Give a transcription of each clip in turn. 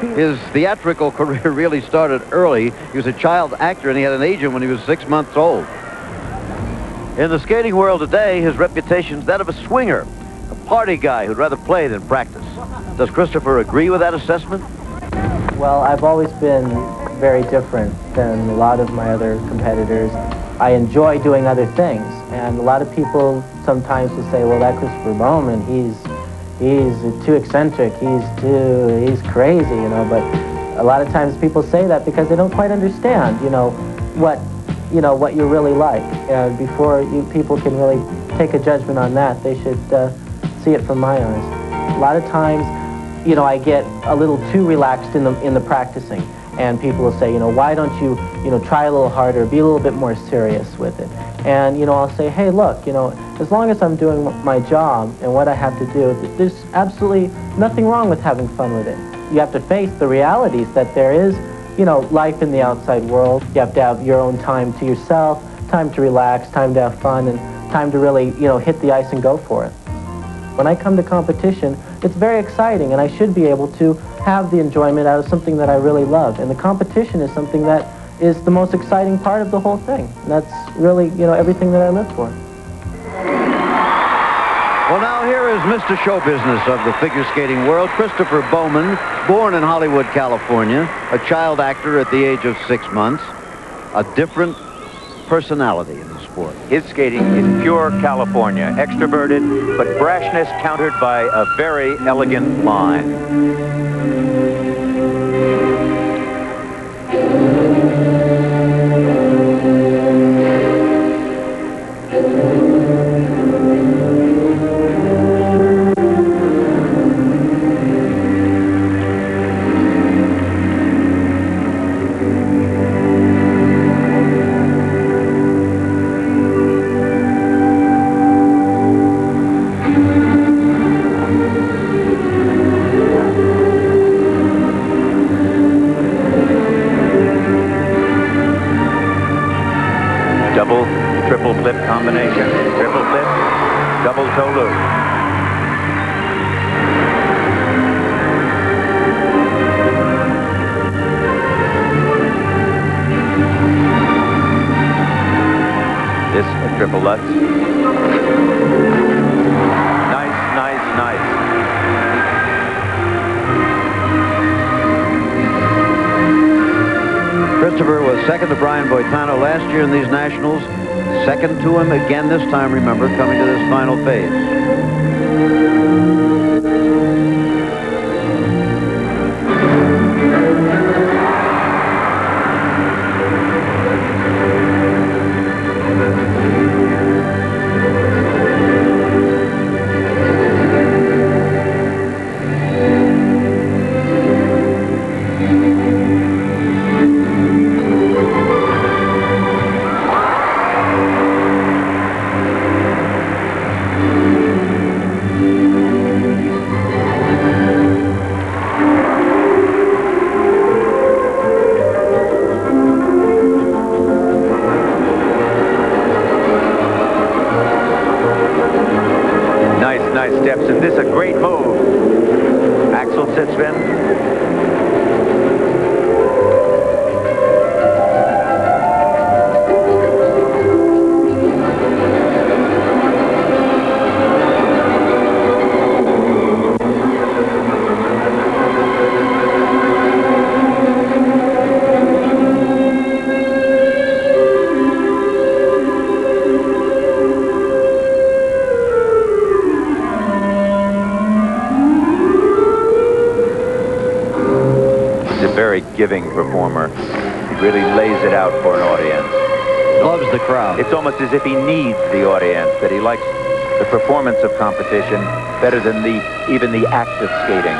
His theatrical career really started early. He was a child actor, and he had an agent when he was 6 months old. In the skating world today, his reputation's that of a swinger, a party guy who'd rather play than practice. Does Christopher agree with that assessment? Well, I've always been very different than a lot of my other competitors. I enjoy doing other things, and a lot of people sometimes will say, well, that Christopher Bowman, he's too eccentric, he's crazy, you know, but a lot of times people say that because they don't quite understand, what you're really like. And before people can really take a judgment on that, they should see it from my eyes. A lot of times, I get a little too relaxed in the practicing, and people will say, why don't you, try a little harder, be a little bit more serious with it. And, I'll say, hey, look, as long as I'm doing my job and what I have to do, there's absolutely nothing wrong with having fun with it. You have to face the realities that there is, life in the outside world. You have to have your own time to yourself, time to relax, time to have fun, and time to really, hit the ice and go for it. When I come to competition, it's very exciting, and I should be able to have the enjoyment out of something that I really love. And the competition is something that is the most exciting part of the whole thing. And that's really, everything that I live for. Well, now here is Mr. Show Business of the figure skating world, Christopher Bowman, born in Hollywood, California, a child actor at the age of 6 months, a different personality in the sport. His skating is pure California, extroverted, but brashness countered by a very elegant line. Double, triple flip combination, triple flip, double toe loop. This a triple Lutz. Nice, nice, nice. Christopher was second to Brian Boitano last year in these nationals. Second to him again this time, remember, coming to this final phase. Nice steps, and this a great move. Axel sit spin. Very giving performer. He really lays it out for an audience. Loves the crowd. It's almost as if he needs the audience, that he likes the performance of competition better than even the act of skating.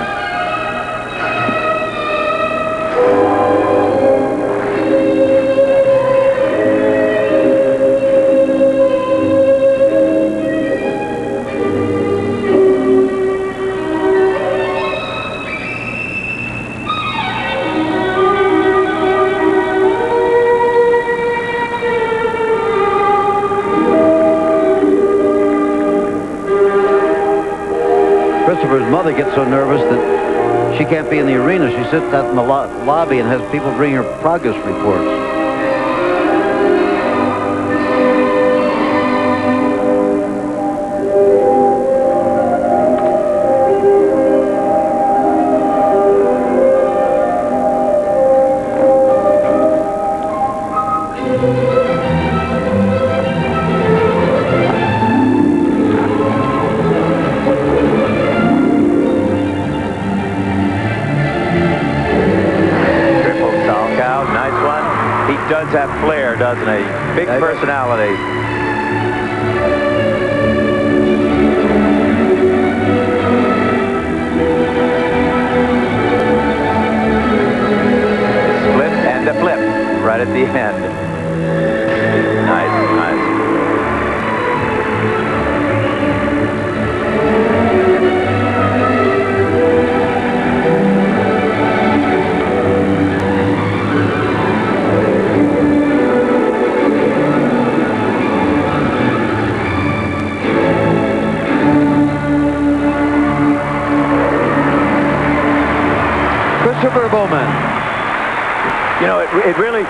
Christopher's mother gets so nervous that She can't be in the arena. She sits out in the lobby and has people bring her progress reports. Does have flair, doesn't he? Big personality. Split and a flip right at the end. Nice, nice. Bowman. You know, it really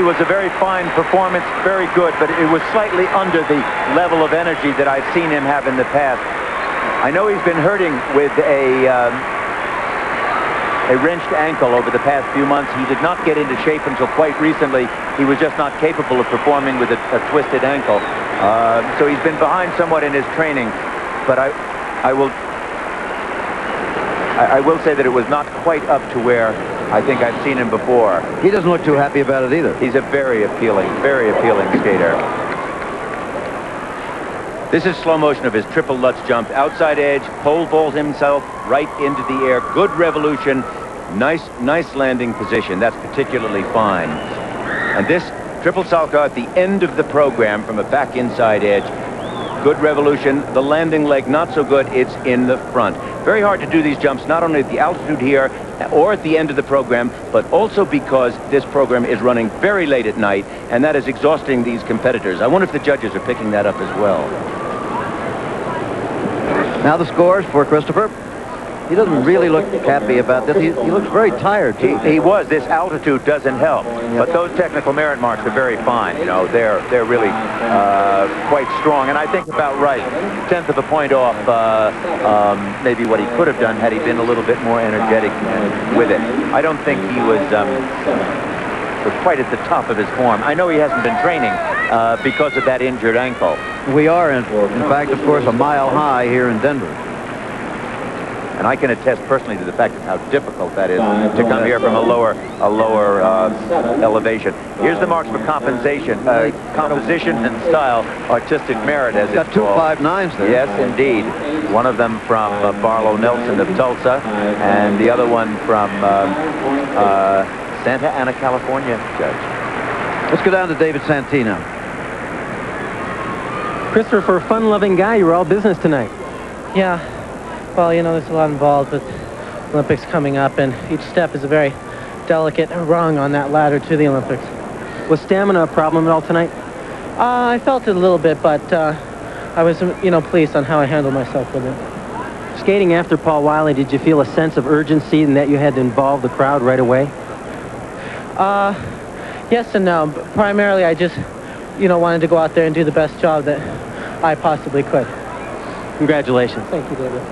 was a very fine performance, very good, but it was slightly under the level of energy that I've seen him have in the past. I know he's been hurting with a wrenched ankle over the past few months. He did not get into shape until quite recently. He was just not capable of performing with a twisted ankle. So he's been behind somewhat in his training, but I will say that it was not quite up to where I think I've seen him before. He doesn't look too happy about it either. He's a very appealing skater. This is slow motion of his triple Lutz jump. Outside edge, pole vault himself right into the air. Good revolution. Nice landing position. That's particularly fine. And this triple Salchow at the end of the program from a back inside edge. Good revolution. The landing leg not so good. It's in the front. Very hard to do these jumps, not only at the altitude here or at the end of the program, but also because this program is running very late at night, and that is exhausting these competitors. I wonder if the judges are picking that up as well. Now the scores for Christopher. He doesn't really look happy about this. He looks very tired, too. He was. This altitude doesn't help. But those technical merit marks are very fine. You know, they're really quite strong. And I think about right. 1/10 of a point off maybe what he could have done had he been a little bit more energetic with it. I don't think he was quite at the top of his form. I know he hasn't been training because of that injured ankle. We are, in fact, of course, a mile high here in Denver. And I can attest personally to the fact of how difficult that is to come here from a lower elevation. Here's the marks for composition and style, artistic merit, as it's called. Got 2 5.9s there. Yes, indeed. One of them from Barlow Nelson of Tulsa, and the other one from Santa Ana, California, Judge. Let's go down to David Santino. Christopher, for a fun-loving guy, you were all business tonight. Yeah. Well, you know, there's a lot involved with Olympics coming up, and each step is a very delicate rung on that ladder to the Olympics. Was stamina a problem at all tonight? I felt it a little bit, but I was, you know, pleased on how I handled myself with it. Skating after Paul Wylie, did you feel a sense of urgency in that you had to involve the crowd right away? Yes and no. But primarily, I just, you know, wanted to go out there and do the best job that I possibly could. Congratulations. Thank you, David.